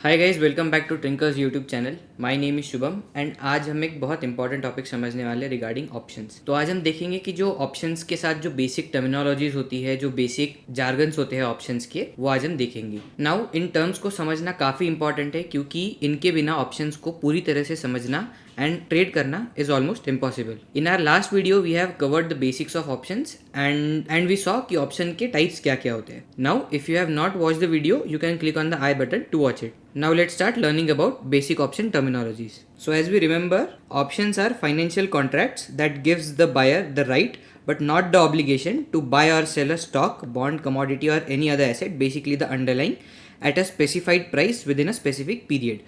Hi guys, welcome back to Trinkers YouTube channel. My name is Shubham and आज हम एक बहुत इंपॉर्टेंट टॉपिक समझने वाले रिगार्डिंग ऑप्शंस। तो आज हम देखेंगे कि जो ऑप्शंस के साथ जो बेसिक टर्मिनोलॉजीज होती है, जो बेसिक जार्गन्स होते हैं ऑप्शंस के, वो आज हम देखेंगे। नाउ इन टर्म्स को समझना काफ़ी इंपॉर्टेंट है क्योंकि इनके बिना ऑप्शंस को पूरी तरह से समझना and trade करना is almost impossible. In our last video we have covered the basics of options and we saw कि option के types क्या क्या होते हैं. Now if you have not watched the video you can click on the I button to watch it. Now let's start learning about basic option terminologies. So as we remember, options are financial contracts that gives the buyer the right but not the obligation to buy or sell a stock, bond, commodity or any other asset, basically the underlying, at a specified price within a specific period.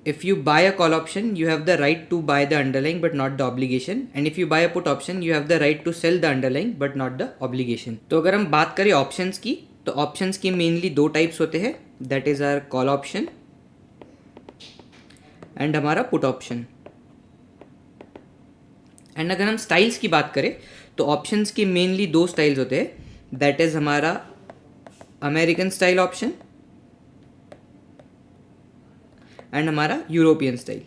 If you buy a call option, you have the right to buy the underlying but not the obligation. And if you buy a put option, you have the right to sell the underlying but not the obligation. तो अगर हम बात करें options की, तो options के mainly दो types होते हैं, that is our call option and हमारा पुट ऑप्शन। एंड अगर हम स्टाइल्स की बात करें तो ऑप्शंस के मेनली दो स्टाइल्स होते हैं, दैट इज हमारा अमेरिकन स्टाइल ऑप्शन एंड हमारा European style.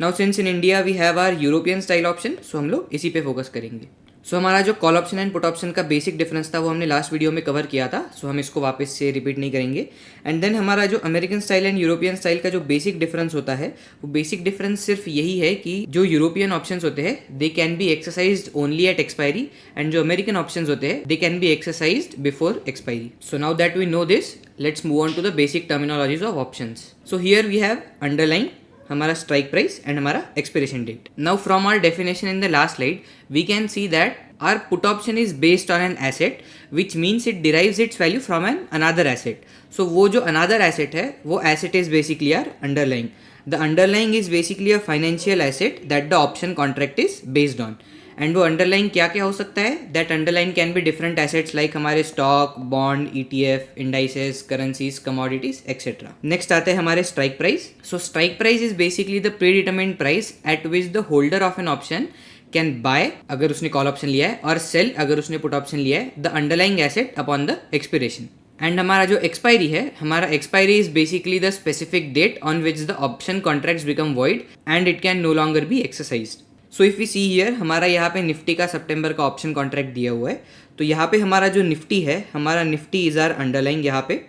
Now since in India we have our European style option, so हम लोग इसी पे फोकस करेंगे। सो हमारा जो call option and put option का बेसिक डिफरेंस था वो हमने लास्ट वीडियो में कवर किया था, सो हम इसको वापस से रिपीट नहीं करेंगे। एंड देन हमारा जो American style and European style का जो बेसिक डिफरेंस होता है, वो बेसिक डिफरेंस सिर्फ यही है कि जो यूरोपियन ऑप्शंस होते हैं they can be exercised only at expiry and जो अमेरिकन ऑप्शंस होते हैं they can be exercised before expiry. So now that we know this, let's move on to the basic terminologies of options. So here we have underlying, हमारा strike price and हमारा expiration date. Now from our definition in the last slide, we can see that our put option is based on an asset, which means it derives its value from another asset. So वो जो another asset है, वो asset is basically our underlying. The underlying is basically a financial asset that the option contract is based on. And वो underline क्या क्या हो सकता है, that underline can be different assets like हमारे stock, bond, ETF, indices, currencies, commodities etcetera. Next आते हैं हमारे strike price. So strike price is basically the predetermined price at which the holder of an option can buy अगर उसने call option लिया है, और cell अगर उसने पुट ऑप्शन लिया है, the underlying asset upon the expiration. And हमारा जो एक्सपायरी है, हमारा expiry is basically the specific date on which the option contracts become void and it can no longer be exercised. So if we see here, हमारा यहाँ पे Nifty का सितंबर का option contract दिया हुआ है, तो यहाँ पे हमारा जो निफ्टी है, हमारा निफ्टी इज़ आर अंडरलाइंग, यहाँ पे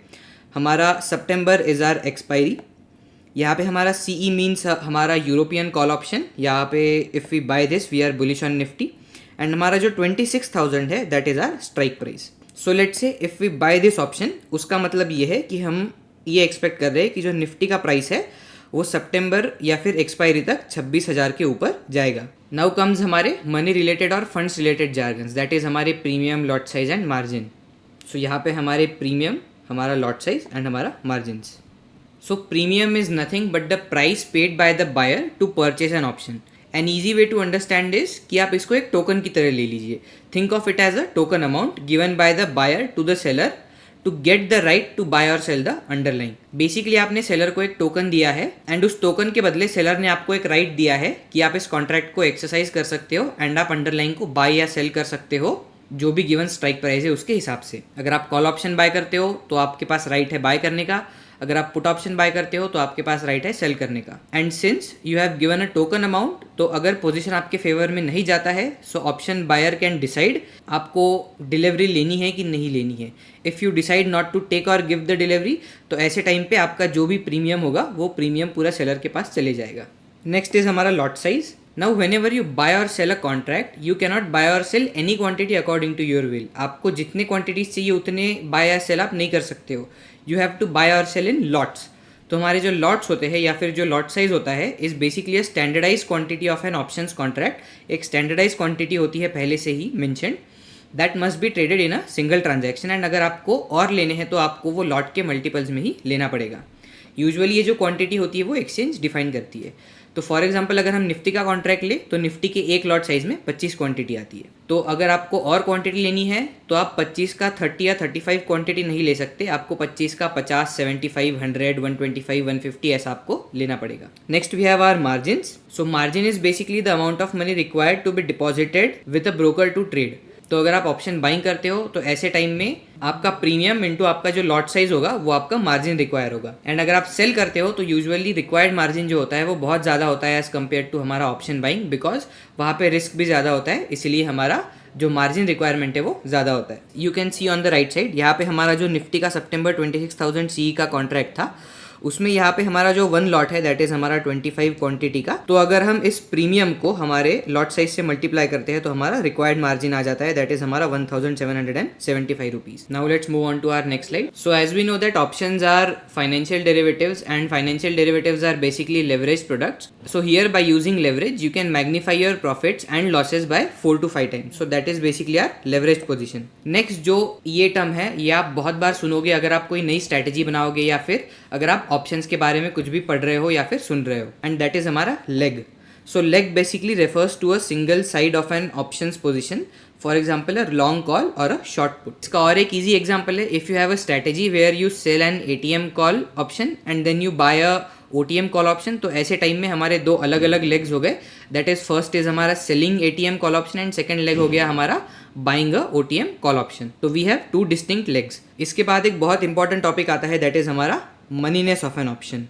हमारा सितंबर इज़ आर एक्सपायरी, यहाँ पे हमारा CE मीन्स हमारा यूरोपियन कॉल ऑप्शन, यहाँ पे if we buy this we are bullish on Nifty, and हमारा जो 26,000 है that is our strike price. So let's say if we buy this option, उसका मतलब ये है कि हम ये एक्सपेक्ट कर रहे हैं कि जो निफ्टी का प्राइस है वो सितंबर या फिर एक्सपायरी तक 26,000 के ऊपर जाएगा। नाउ कम्स हमारे मनी रिलेटेड और funds related jargons, that is हमारे premium, lot size and margin. So यहाँ पे हमारे प्रीमियम, हमारा लॉट साइज एंड हमारा margins. So premium is nothing but the price paid by the buyer to purchase an option. An easy way to understand is कि आप इसको एक token की तरह ले लीजिए। Think of it as a token amount given by the buyer to the seller to get the right to buy और sell the underline. Basically आपने सेलर को एक टोकन दिया है एंड उस टोकन के बदले सेलर ने आपको एक राइट दिया है कि आप इस कॉन्ट्रैक्ट को एक्सरसाइज कर सकते हो एंड आप अंडरलाइन को बाय या सेल कर सकते हो जो भी गिवन स्ट्राइक प्राइस है उसके हिसाब से। अगर आप कॉल ऑप्शन बाय करते हो तो आपके पास राइट है बाय करने का, अगर आप पुट ऑप्शन बाय करते हो तो आपके पास राइट है सेल करने का। And since you have given a token amount, तो अगर पोजीशन आपके फेवर में नहीं जाता है, so option buyer can decide आपको डिलीवरी लेनी है कि नहीं लेनी है। If you decide not to take और गिव द डिलीवरी, तो ऐसे टाइम पे आपका जो भी प्रीमियम होगा वो प्रीमियम पूरा सेलर के पास चले जाएगा। नेक्स्ट इज हमारा lot size. Now whenever you buy or sell a contract, you cannot buy or sell any quantity according to your will. आपको जितने क्वांटिटीज चाहिए उतने बाय या सेल आप नहीं कर सकते हो। यू हैव टू बाय और सेल इन लॉट्स। तो हमारे जो लॉट्स होते हैं या फिर जो लॉट साइज होता है is basically a standardise quantity of an options contract. एक स्टैंडर्डाइज क्वांटिटी होती है पहले से ही mentioned, that must be traded in a single transaction. And अगर आपको और लेने हैं तो आपको वो लॉट के मल्टीपल्स में ही लेना पड़ेगा। यूजुअली ये जो क्वांटिटी होती है वो एक्सचेंज डिफाइन करती है। तो फॉर एग्जांपल अगर हम निफ्टी का कॉन्ट्रैक्ट ले तो निफ्टी के एक लॉट साइज में 25 क्वांटिटी आती है। तो अगर आपको और क्वांटिटी लेनी है तो आप 25 का 30 या 35 क्वांटिटी नहीं ले सकते, आपको 25 का 50, 75, 100, 125, 150 ऐसा आपको लेना पड़ेगा। Next we have our margins. So margin is basically the amount of money required to be deposited with a broker to trade. तो अगर आप ऑप्शन बाइंग करते हो तो ऐसे टाइम में आपका प्रीमियम इंटू आपका जो लॉट साइज होगा वो आपका मार्जिन रिक्वायर होगा। एंड अगर आप सेल करते हो तो यूजुअली रिक्वायर्ड मार्जिन जो होता है वो बहुत ज़्यादा होता है एज़ कम्पेयर टू हमारा ऑप्शन बाइंग, बिकॉज वहाँ पे रिस्क भी ज़्यादा होता है, इसलिए हमारा जो मार्जिन रिक्वायरमेंट है वो ज़्यादा होता है। You can see on the right side, यहाँ पे हमारा जो निफ्टी का सितंबर 26,000 CE का कॉन्ट्रैक्ट था, उसमें यहाँ पे हमारा जो 1 लॉट है दैट इज हमारा 25 क्वांटिटी का। तो अगर हम इस प्रीमियम को हमारे लॉट साइज से मल्टीप्लाई करते हैं तो हमारा रिक्वायर्ड मार्जिन आ जाता है दैट इज हमारा 1775 rupees. Now let's move on to our next slide. So as we know that options are financial derivatives and financial derivatives are basically leverage products. So here by using leverage you can magnify your profits and losses by 4 to 5 times। So that is basically our leverage position. Next जो ये term है ये आप बहुत बार सुनोगे अगर आप कोई नई स्ट्रैटेजी बनाओगे या फिर अगर आप ऑप्शंस के बारे में कुछ भी पढ़ रहे हो या फिर सुन रहे हो, एंड दैट इज हमारा leg. So leg basically refers to a single side of an options position, for example a long call or a short put. इसका और एक इजी एग्जांपल है, if you have a strategy where you sell an ATM call option and then you buy a OTM call option, तो ऐसे time में हमारे दो अलग अलग लेग्स हो गए। दैट इज फर्स्ट इज हमारा selling ATM call option and second leg हो गया हमारा buying a OTM call option. तो वी हैव 2 डिस्टिंक्ट लेग्स। इसके बाद एक बहुत इंपॉर्टेंट टॉपिक आता है दैट इज हमारा मनीनेस ऑफ एन ऑप्शन।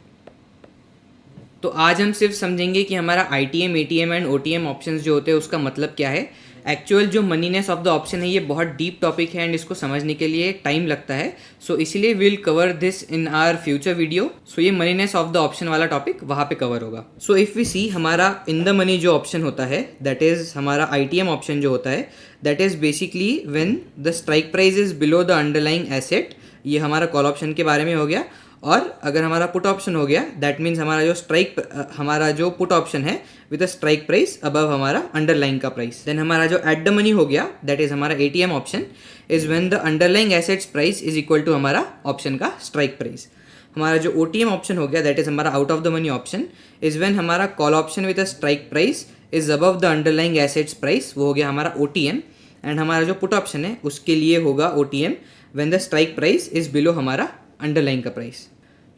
तो आज हम सिर्फ समझेंगे कि हमारा ITM, ATM and OTM options जो होते हैं उसका मतलब क्या है। एक्चुअल जो मनीनेस ऑफ द ऑप्शन है ये बहुत डीप टॉपिक है एंड इसको समझने के लिए टाइम लगता है, सो इसीलिए will cover this in our future video. So ये मनीनेस ऑफ द ऑप्शन वाला टॉपिक वहाँ पे कवर होगा। सो इफ़ वी सी हमारा इन द मनी जो ऑप्शन होता है दैट इज हमारा ITM ऑप्शन जो होता है that is basically when the strike price is below the underlying asset. ये हमारा कॉल ऑप्शन के बारे में हो गया। और अगर हमारा पुट ऑप्शन हो गया दैट मीन्स हमारा जो पुट ऑप्शन है with a strike price above हमारा अंडरलाइन का प्राइस। देन हमारा जो एट द मनी हो गया दैट इज हमारा ATM option is when the underlying assets price is equal to हमारा ऑप्शन का स्ट्राइक प्राइस। हमारा जो OTM ऑप्शन हो गया दैट इज हमारा out of the money option is when हमारा call option with a strike price is above the underlying assets price, वो हो गया हमारा OTM। एंड हमारा जो पुट ऑप्शन है उसके लिए होगा OTM when the strike price is below हमारा अंडरलाइन का प्राइस।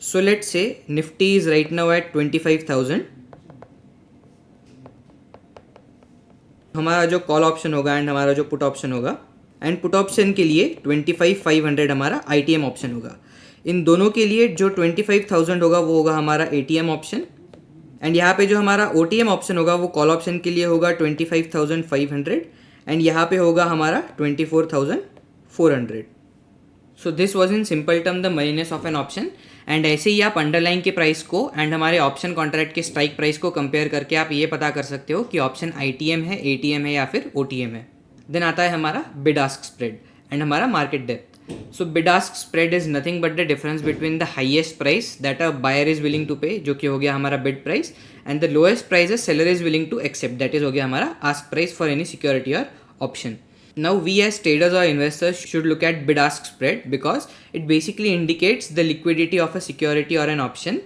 सो लेट्स से Nifty is right now at 25,000। हमारा जो कॉल ऑप्शन होगा एंड हमारा जो पुट ऑप्शन होगा, एंड पुट ऑप्शन के लिए 25,500 हमारा ITM ऑप्शन होगा। इन दोनों के लिए जो 25,000 होगा वो होगा हमारा ATM ऑप्शन, एंड यहाँ पे जो हमारा OTM ऑप्शन होगा वो कॉल ऑप्शन के लिए होगा 25,500 एंड यहाँ पे होगा हमारा 24,400। So this was in simple term the moneyness of an option. And ऐसे ही आप अंडरलाइन के प्राइस को एंड हमारे ऑप्शन कॉन्ट्रैक्ट के स्ट्राइक प्राइस को कंपेयर करके आप ये पता कर सकते हो कि ऑप्शन ITM है, ATM है या फिर OTM है। देन आता है हमारा बिड आस्क स्प्रेड एंड हमारा market depth. So bid ask spread is nothing but the difference between the highest price that a buyer is willing to pay, जो कि हो गया हमारा bid price, and the lowest price seller is willing to accept, that is हो गया हमारा ask price for any security or option. Now we as traders or investors should look at bid ask spread because it basically indicates the liquidity of a security or an option,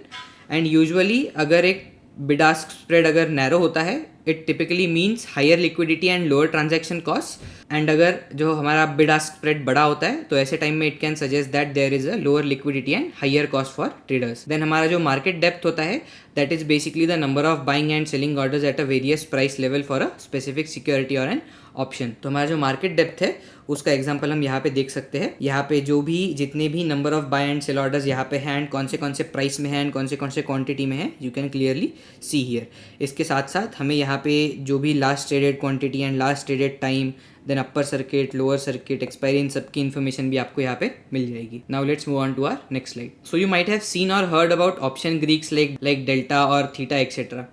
and usually अगर एक bid ask spread अगर narrow होता है it typically means higher liquidity and lower transaction costs, and अगर जो हमारा bid ask spread बड़ा होता है तो ऐसे टाइम में it can suggest that there is a lower liquidity and higher cost for traders. Then हमारा जो market depth होता है that is basically the number of buying and selling orders at a various price level for a specific security or an option. तो हमारा जो market depth है उसका example हम यहाँ पे देख सकते हैं। यहाँ पे जो भी जितने भी number of buy and sell orders यहाँ पे हैं एंड कौन से प्राइस में हैं एंड कौन से क्वांटिटी में हैं, you can clearly see here. इसके साथ साथ हमें यहाँ पे जो भी last traded quantity and last traded time, then upper circuit, lower circuit, expiry, इन सबकी इन्फॉर्मेशन भी आपको यहाँ पे मिल जाएगी। Now let's move on to our next slide. So you might have seen और heard about option Greeks like delta और theta etcetera.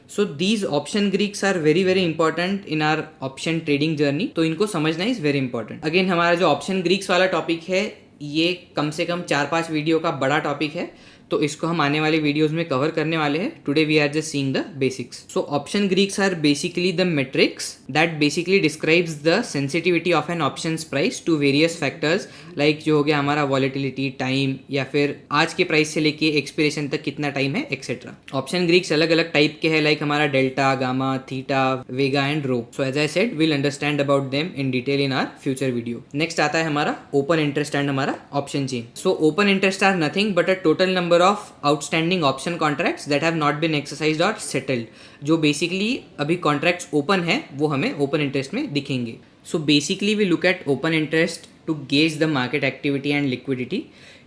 So these option Greeks are very very important in are option trading journey, तो इनको समझना is very important. Again हमारा जो option Greeks वाला topic है ये कम से कम 4-5 वीडियो का बड़ा टॉपिक है, तो इसको हम आने वाले वीडियोस में कवर करने वाले हैं। Today we are just seeing the basics. So option Greeks are basically the metrics that basically describes the sensitivity of an options price to various factors, like जो हो गया हमारा वॉलेटिलिटी, टाइम, या फिर आज के प्राइस से लेके एक्सपिरेशन तक कितना टाइम है एक्सेट्रा। ऑप्शन ग्रीक्स अलग अलग टाइप के हैं, लाइक हमारा delta, gamma, theta, vega and rho. So as I said will understand about them in detail in our future video. Next आता है हमारा ओपन इंटरेस्ट एंड हमारा option chain. So open interest are nothing but a total number of outstanding option contracts that have not been exercised or settled, जो basically अभी contracts open है वो हमें open interest में दिखेंगे। So basically we look at open interest to gauge the market activity and liquidity.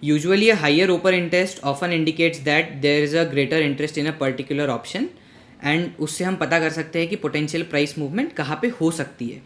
Usually a higher open interest often indicates that there is a greater interest in a particular option and उससे हम पता कर सकते हैं कि potential price movement कहाँ पे हो सकती है.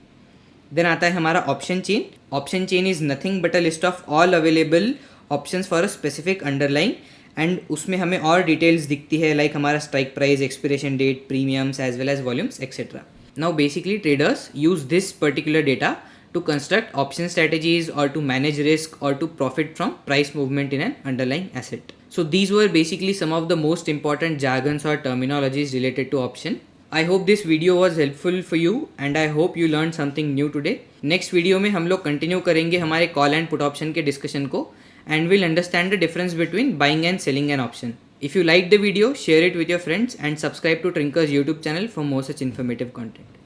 Then आता है हमारा option chain. Option chain is nothing but a list of all available options for a specific underline and उसमें हमें और डिटेल्स दिखती है लाइक हमारा strike price, expiration date, premiums as well as volumes etcetera. Now basically traders use this particular data to construct option strategies or to manage risk or to profit from price movement in an underlying asset. So these were basically some of the most important jargons or terminologies related to option. I hope this video was helpful for you and I hope you learned something new today. Next video में हम लोग continue करेंगे हमारे call and put option के discussion को and we'll understand the difference between buying and selling an option. If you liked the video, share it with your friends and subscribe to Trinker's YouTube channel for more such informative content.